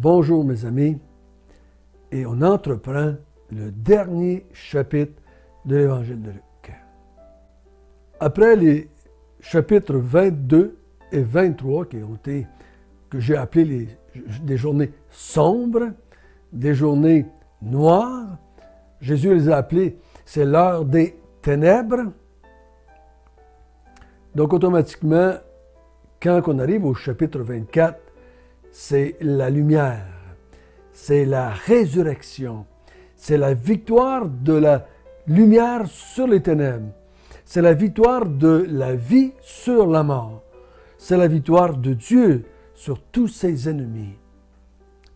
Bonjour mes amis, et on entreprend le dernier chapitre de l'Évangile de Luc. Après les chapitres 22 et 23 que j'ai appelés des journées sombres, des journées noires, Jésus les a appelés, c'est l'heure des ténèbres. Donc automatiquement, quand on arrive au chapitre 24, c'est la lumière, c'est la résurrection, c'est la victoire de la lumière sur les ténèbres, c'est la victoire de la vie sur la mort, c'est la victoire de Dieu sur tous ses ennemis.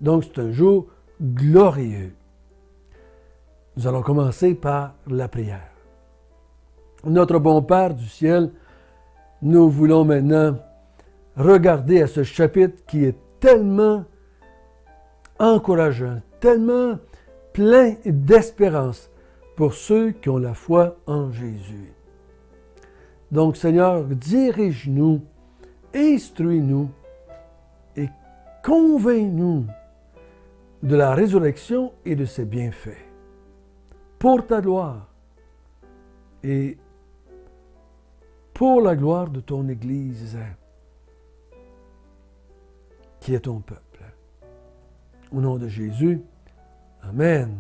Donc c'est un jour glorieux. Nous allons commencer par la prière. Notre bon Père du ciel, nous voulons maintenant regarder à ce chapitre qui est tellement encourageant, tellement plein d'espérance pour ceux qui ont la foi en Jésus. Donc, Seigneur, dirige-nous, instruis-nous et convainc-nous de la résurrection et de ses bienfaits. Pour ta gloire et pour la gloire de ton Église, qui est ton peuple. Au nom de Jésus, Amen.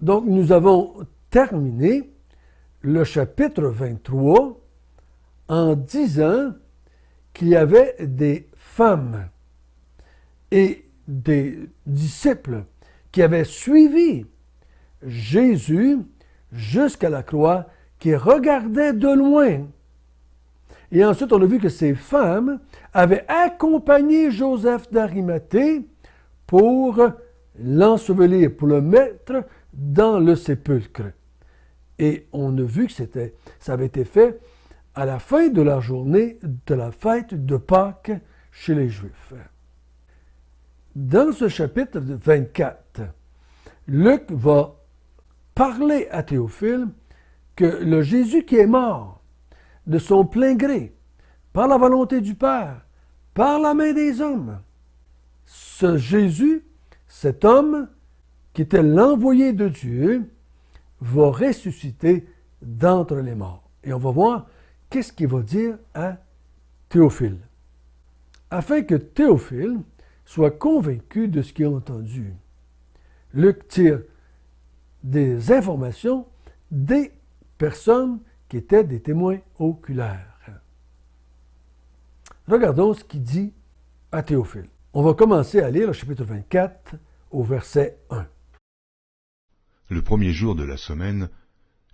Donc, nous avons terminé le chapitre 23 en disant qu'il y avait des femmes et des disciples qui avaient suivi Jésus jusqu'à la croix, qui regardaient de loin. Et ensuite, on a vu que ces femmes avaient accompagné Joseph d'Arimathée pour l'ensevelir, pour le mettre dans le sépulcre. Et on a vu que ça avait été fait à la fin de la journée de la fête de Pâques chez les Juifs. Dans ce chapitre 24, Luc va parler à Théophile que le Jésus qui est mort de son plein gré, par la volonté du Père, par la main des hommes, ce Jésus, cet homme qui était l'envoyé de Dieu, va ressusciter d'entre les morts. Et on va voir qu'est-ce qu'il va dire à Théophile. Afin que Théophile soit convaincu de ce qu'il a entendu, Luc tire des informations des personnes qui étaient des témoins oculaires. Regardons ce qu'il dit à Théophile. On va commencer à lire le chapitre 24 au verset 1. Le premier jour de la semaine,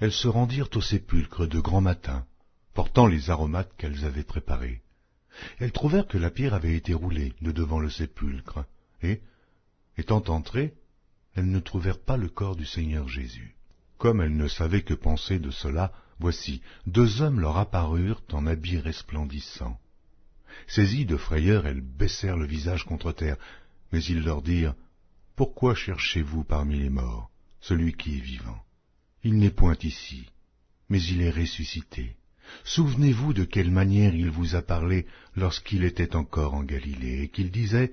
elles se rendirent au sépulcre de grand matin, portant les aromates qu'elles avaient préparés. Elles trouvèrent que la pierre avait été roulée de devant le sépulcre, et, étant entrées, elles ne trouvèrent pas le corps du Seigneur Jésus. Comme elles ne savaient que penser de cela, voici, 2 hommes leur apparurent en habits resplendissants. Saisies de frayeur, elles baissèrent le visage contre terre, mais ils leur dirent, « Pourquoi cherchez-vous parmi les morts celui qui est vivant? Il n'est point ici, mais il est ressuscité. Souvenez-vous de quelle manière il vous a parlé lorsqu'il était encore en Galilée, et qu'il disait,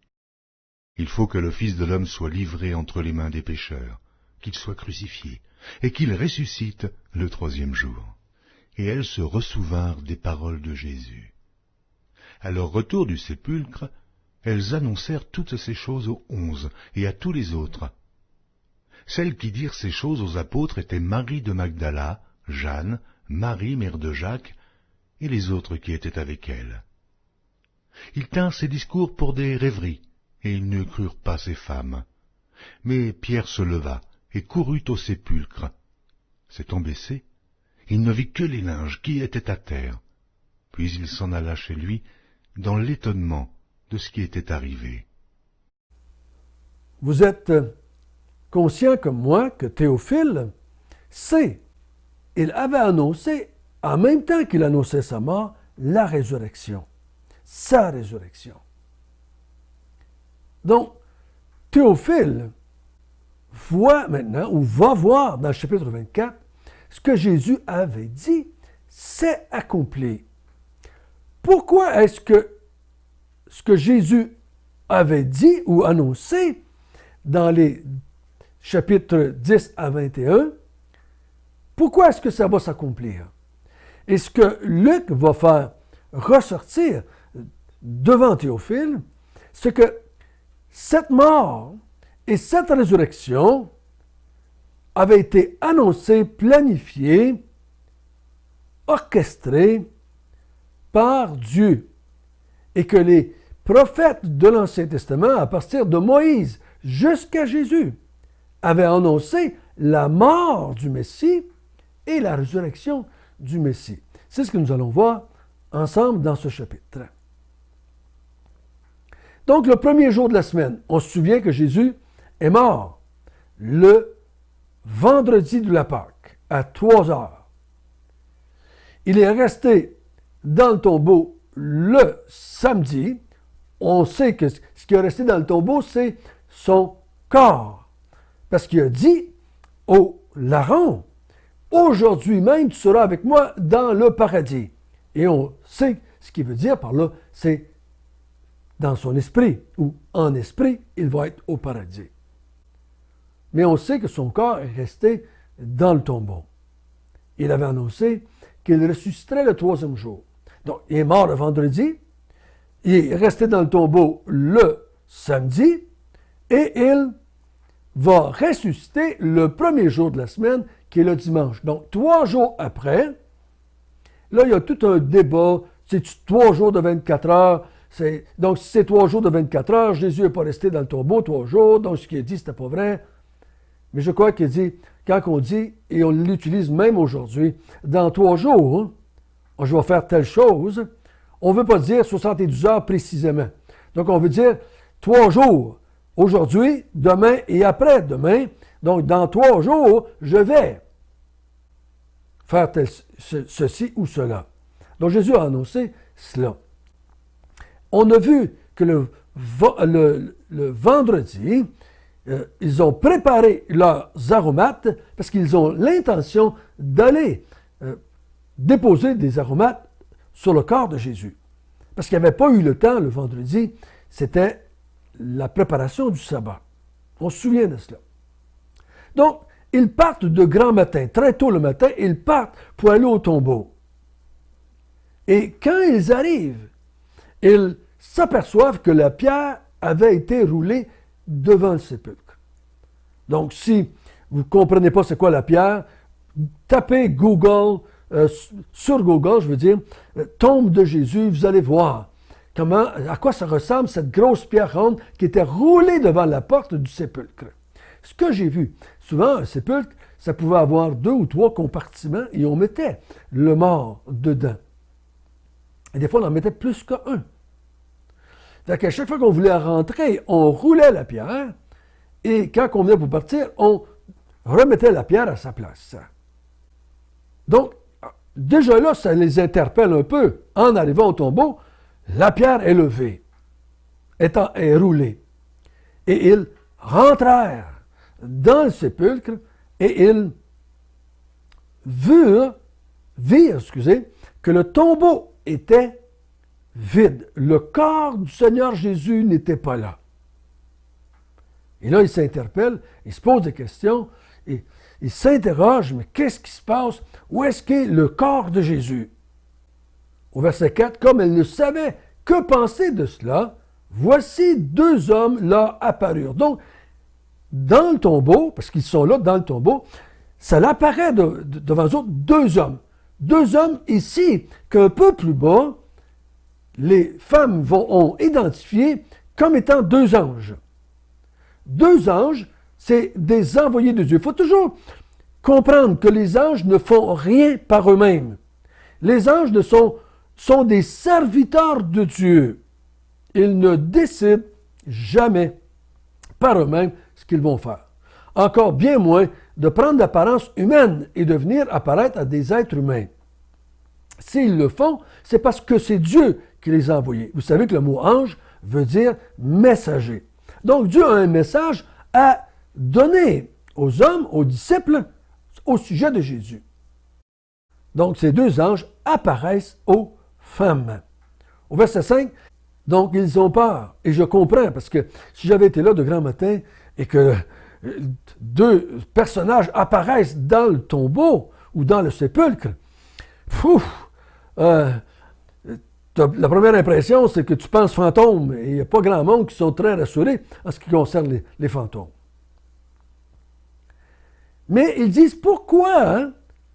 « Il faut que le Fils de l'homme soit livré entre les mains des pécheurs, qu'il soit crucifié, et qu'il ressuscite le 3e jour. » Et elles se ressouvinrent des paroles de Jésus. À leur retour du sépulcre, elles annoncèrent toutes ces choses aux 11 et à tous les autres. Celles qui dirent ces choses aux apôtres étaient Marie de Magdala, Jeanne, Marie, mère de Jacques, et les autres qui étaient avec elles. Ils tinrent ces discours pour des rêveries, et ils ne crurent pas ces femmes. Mais Pierre se leva et courut au sépulcre. S'étant baissé, il ne vit que les linges qui étaient à terre. Puis il s'en alla chez lui dans l'étonnement de ce qui était arrivé. Vous êtes conscient comme moi que Théophile sait, il avait annoncé, en même temps qu'il annonçait sa mort, la résurrection, sa résurrection. Donc, Théophile voit maintenant, ou va voir dans le chapitre 24, ce que Jésus avait dit, c'est accompli. Pourquoi est-ce que ce que Jésus avait dit ou annoncé dans les chapitres 10 à 21, pourquoi est-ce que ça va s'accomplir? Et ce que Luc va faire ressortir devant Théophile, c'est que cette mort et cette résurrection avaient été annoncées, planifiées, orchestrées par Dieu. Et que les prophètes de l'Ancien Testament, à partir de Moïse jusqu'à Jésus, avaient annoncé la mort du Messie et la résurrection du Messie. C'est ce que nous allons voir ensemble dans ce chapitre. Donc, le premier jour de la semaine, on se souvient que Jésus est mort le vendredi de la Pâque, à 3 heures. Il est resté dans le tombeau le samedi. On sait que ce qui est resté dans le tombeau, c'est son corps. Parce qu'il a dit au larron, « Aujourd'hui même, tu seras avec moi dans le paradis. » Et on sait ce qu'il veut dire par là, c'est dans son esprit, ou en esprit, il va être au paradis. Mais on sait que son corps est resté dans le tombeau. Il avait annoncé qu'il ressusciterait le 3e jour. Donc, il est mort le vendredi, il est resté dans le tombeau le samedi, et il va ressusciter le premier jour de la semaine, qui est le dimanche. Donc, 3 jours après, là, il y a tout un débat. C'est 3 jours de 24 heures. Donc, si c'est 3 jours de 24 heures, Jésus n'est pas resté dans le tombeau 3 jours. Donc, ce qu'il a dit, c'était pas vrai. Mais je crois qu'il dit, quand on dit, et on l'utilise même aujourd'hui, dans 3 jours, je vais faire telle chose, on ne veut pas dire 72 heures précisément. Donc, on veut dire 3 jours. Aujourd'hui, demain et après-demain. Donc, dans 3 jours, je vais faire ceci ou cela. Donc, Jésus a annoncé cela. On a vu que le vendredi, ils ont préparé leurs aromates parce qu'ils ont l'intention d'aller déposer des aromates sur le corps de Jésus. Parce qu'il n'y avait pas eu le temps le vendredi, c'était la préparation du sabbat. On se souvient de cela. Donc, ils partent de grand matin, très tôt le matin, ils partent pour aller au tombeau. Et quand ils arrivent, ils s'aperçoivent que la pierre avait été roulée devant le sépulcre. Donc, si vous ne comprenez pas c'est quoi la pierre, tapez Google, sur Google, je veux dire, tombe de Jésus, vous allez voir à quoi ça ressemble cette grosse pierre ronde qui était roulée devant la porte du sépulcre. Ce que j'ai vu, souvent un sépulcre, ça pouvait avoir 2 ou 3 compartiments et on mettait le mort dedans. Et des fois, on en mettait plus qu'un. Donc, à chaque fois qu'on voulait rentrer, on roulait la pierre et quand on venait pour partir, on remettait la pierre à sa place. Donc, déjà là, ça les interpelle un peu. En arrivant au tombeau, la pierre est levée, est roulée. Et ils rentrèrent dans le sépulcre et ils virent que le tombeau était vide. Le corps du Seigneur Jésus n'était pas là. Et là, ils s'interpellent, ils se posent des questions, et ils s'interrogent, mais qu'est-ce qui se passe? Où est-ce qu'est le corps de Jésus? Au verset 4, comme elle ne savait que penser de cela, voici 2 hommes leur apparurent. Donc, dans le tombeau, parce qu'ils sont là dans le tombeau, ça apparaît devant eux autres 2 hommes. 2 hommes ici, qu'un peu plus bas, les femmes ont identifié comme étant 2 anges. 2 anges, c'est des envoyés de Dieu. Il faut toujours comprendre que les anges ne font rien par eux-mêmes. Les anges sont des serviteurs de Dieu. Ils ne décident jamais par eux-mêmes ce qu'ils vont faire. Encore bien moins de prendre l'apparence humaine et de venir apparaître à des êtres humains. S'ils le font, c'est parce que c'est Dieu qui les a envoyés. Vous savez que le mot ange veut dire messager. Donc Dieu a un message à donner aux hommes, aux disciples, au sujet de Jésus. Donc ces 2 anges apparaissent aux femmes. Au verset 5, Donc, ils ont peur. Et je comprends, parce que si j'avais été là de grand matin et que deux personnages apparaissent dans le tombeau ou dans le sépulcre, la première impression, c'est que tu penses fantôme. Et il n'y a pas grand monde qui sont très rassurés en ce qui concerne les fantômes. Mais ils disent, pourquoi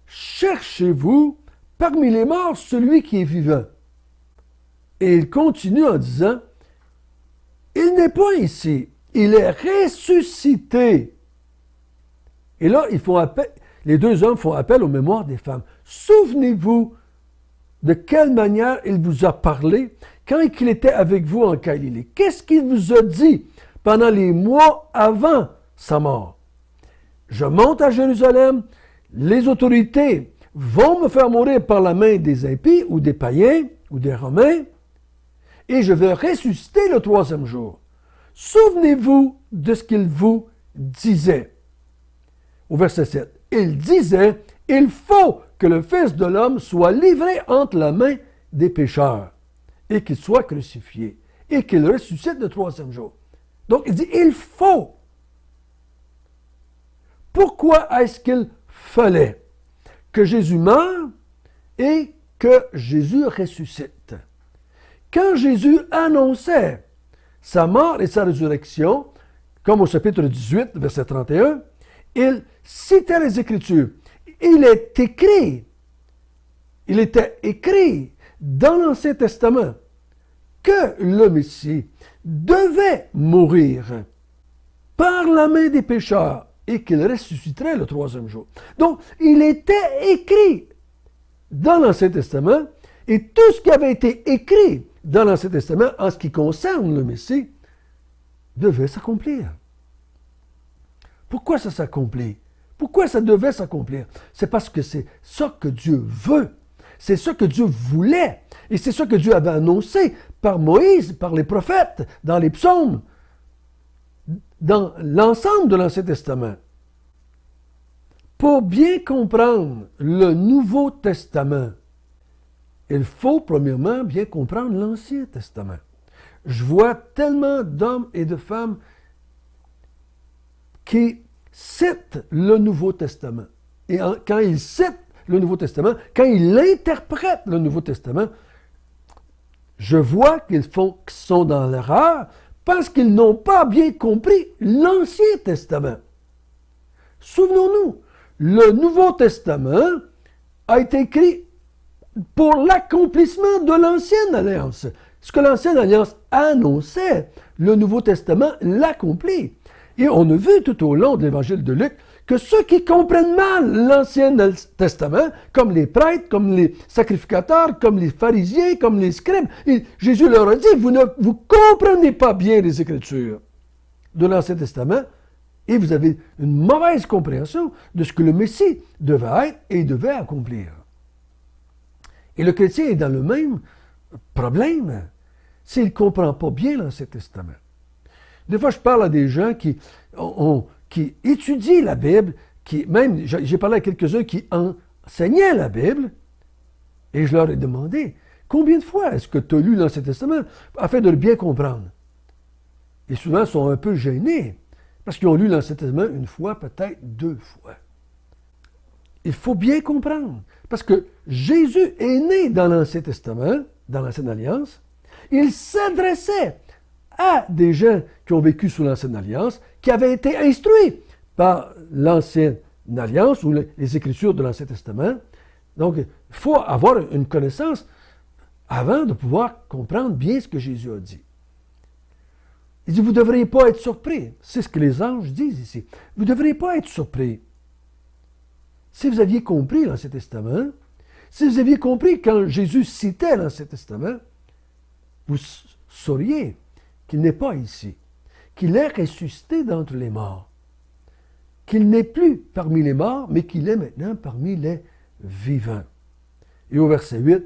cherchez-vous parmi les morts celui qui est vivant? Et il continue en disant, il n'est pas ici, il est ressuscité. Et là, les deux hommes font appel aux mémoires des femmes. Souvenez-vous de quelle manière il vous a parlé quand il était avec vous en Galilée. Qu'est-ce qu'il vous a dit pendant les mois avant sa mort? Je monte à Jérusalem, les autorités vont me faire mourir par la main des impies ou des païens ou des Romains, et je vais ressusciter le troisième jour. Souvenez-vous de ce qu'il vous disait. Au verset 7, il disait, il faut que le Fils de l'homme soit livré entre la main des pécheurs, et qu'il soit crucifié, et qu'il ressuscite le troisième jour. Donc il dit, il faut. Pourquoi est-ce qu'il fallait que Jésus meure et que Jésus ressuscite? Quand Jésus annonçait sa mort et sa résurrection, comme au chapitre 18, verset 31, il citait les Écritures. Il était écrit dans l'Ancien Testament que le Messie devait mourir par la main des pécheurs et qu'il ressusciterait le troisième jour. Donc, il était écrit dans l'Ancien Testament, et tout ce qui avait été écrit dans l'Ancien Testament en ce qui concerne le Messie devait s'accomplir. Pourquoi ça s'accomplit? Pourquoi ça devait s'accomplir? C'est parce que c'est ça que Dieu veut. C'est ça que Dieu voulait. Et c'est ça que Dieu avait annoncé par Moïse, par les prophètes, dans les psaumes, dans l'ensemble de l'Ancien Testament. Pour bien comprendre le Nouveau Testament, il faut premièrement bien comprendre l'Ancien Testament. Je vois tellement d'hommes et de femmes qui citent le Nouveau Testament. Et quand ils citent le Nouveau Testament, quand ils interprètent le Nouveau Testament, je vois qu'ils sont dans l'erreur parce qu'ils n'ont pas bien compris l'Ancien Testament. Souvenons-nous, le Nouveau Testament a été écrit pour l'accomplissement de l'Ancienne Alliance. Ce que l'Ancienne Alliance annonçait, le Nouveau Testament l'accomplit. Et on a vu tout au long de l'Évangile de Luc que ceux qui comprennent mal l'Ancien Testament, comme les prêtres, comme les sacrificateurs, comme les pharisiens, comme les scribes, Jésus leur a dit, vous ne comprenez pas bien les Écritures de l'Ancien Testament, et vous avez une mauvaise compréhension de ce que le Messie devait être et devait accomplir. Et le chrétien est dans le même problème s'il ne comprend pas bien l'Ancien Testament. Des fois, je parle à des gens qui étudient la Bible, j'ai parlé à quelques-uns qui enseignaient la Bible, et je leur ai demandé, combien de fois est-ce que tu as lu l'Ancien Testament afin de le bien comprendre? Et souvent, ils sont un peu gênés, parce qu'ils ont lu l'Ancien Testament une fois, peut-être deux fois. Il faut bien comprendre, parce que Jésus est né dans l'Ancien Testament, dans l'Ancienne Alliance. Il s'adressait à des gens qui ont vécu sous l'Ancienne Alliance, qui avaient été instruits par l'Ancienne Alliance ou les Écritures de l'Ancien Testament. Donc, il faut avoir une connaissance avant de pouvoir comprendre bien ce que Jésus a dit. Il dit, vous ne devriez pas être surpris. C'est ce que les anges disent ici. Vous ne devriez pas être surpris. Si vous aviez compris l'Ancien Testament, si vous aviez compris quand Jésus citait l'Ancien Testament, vous sauriez qu'il n'est pas ici, qu'il est ressuscité d'entre les morts, qu'il n'est plus parmi les morts, mais qu'il est maintenant parmi les vivants. Et au verset 8,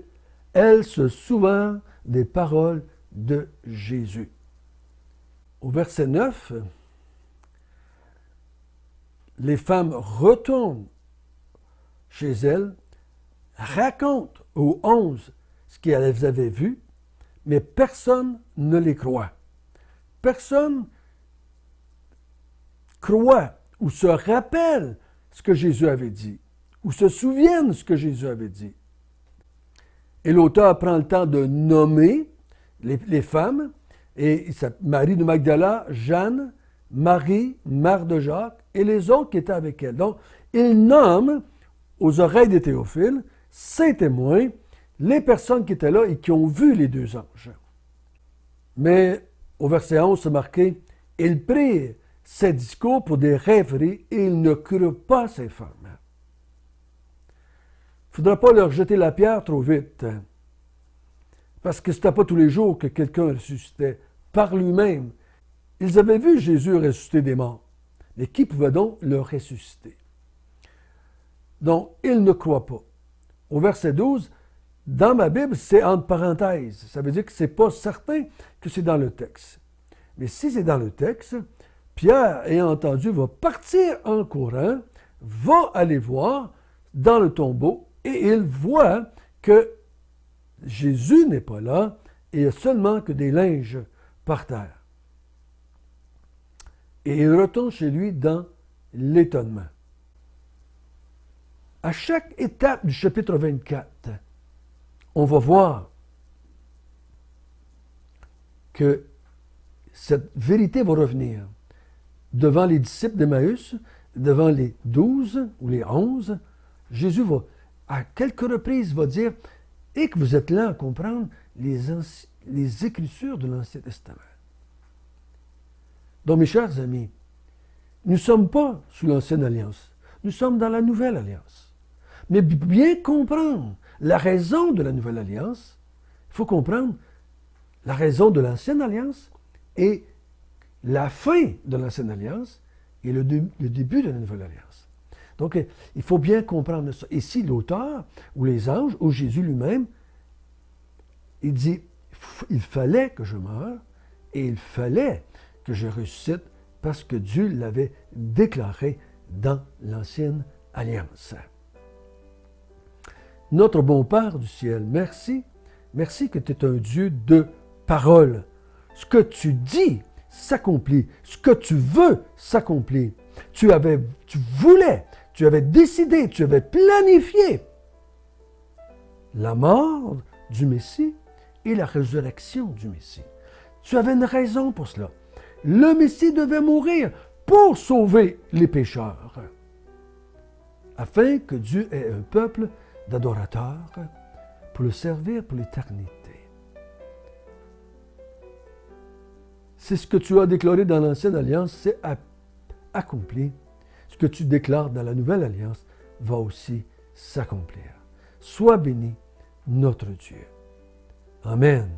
elle se souvint des paroles de Jésus. Au verset 9, les femmes retournent chez elles, racontent aux 11 ce qu'elles avaient vu, mais personne ne les croit. Personne croit ou se rappelle ce que Jésus avait dit, ou se souviennent ce que Jésus avait dit. Et l'auteur prend le temps de nommer les femmes, et Marie de Magdala, Jeanne, Marie, mère de Jacques, et les autres qui étaient avec elle. Donc, il nomme aux oreilles des Théophiles, ces témoins, les personnes qui étaient là et qui ont vu les deux anges. Mais au verset 11, c'est marqué, « Ils prirent ces discours pour des rêveries et ils ne crurent pas ces femmes. » Il ne faudra pas leur jeter la pierre trop vite, parce que ce n'était pas tous les jours que quelqu'un ressuscitait par lui-même. Ils avaient vu Jésus ressusciter des morts, mais qui pouvait donc le ressusciter? Donc, ils ne croient pas. Au verset 12, dans ma Bible, c'est entre parenthèses. Ça veut dire que ce n'est pas certain que c'est dans le texte. Mais si c'est dans le texte, Pierre, ayant entendu, va partir en courant, va aller voir dans le tombeau, et il voit que Jésus n'est pas là, et il n'y a seulement que des linges par terre. Et il retourne chez lui dans l'étonnement. À chaque étape du chapitre 24, on va voir que cette vérité va revenir devant les disciples d'Emmaüs, devant les 12 ou les 11. Jésus va, à quelques reprises, va dire « Et que vous êtes là à comprendre les Écritures de l'Ancien Testament. » Donc, mes chers amis, nous ne sommes pas sous l'Ancienne Alliance, nous sommes dans la Nouvelle Alliance. Mais bien comprendre la raison de la Nouvelle Alliance, il faut comprendre la raison de l'Ancienne Alliance et la fin de l'Ancienne Alliance et le début de la Nouvelle Alliance. Donc, il faut bien comprendre ça. Ici, l'auteur, ou les anges, ou Jésus lui-même, il dit, il fallait que je meure et il fallait que je ressuscite parce que Dieu l'avait déclaré dans l'Ancienne Alliance. Notre bon Père du ciel, merci. Merci que tu es un Dieu de parole. Ce que tu dis s'accomplit. Ce que tu veux s'accomplit. Tu voulais, tu avais décidé, tu avais planifié la mort du Messie et la résurrection du Messie. Tu avais une raison pour cela. Le Messie devait mourir pour sauver les pécheurs, afin que Dieu ait un peuple d'adorateurs pour le servir pour l'éternité. C'est ce que tu as déclaré dans l'Ancienne Alliance, c'est accompli. Ce que tu déclares dans la Nouvelle Alliance va aussi s'accomplir. Sois béni, notre Dieu. Amen.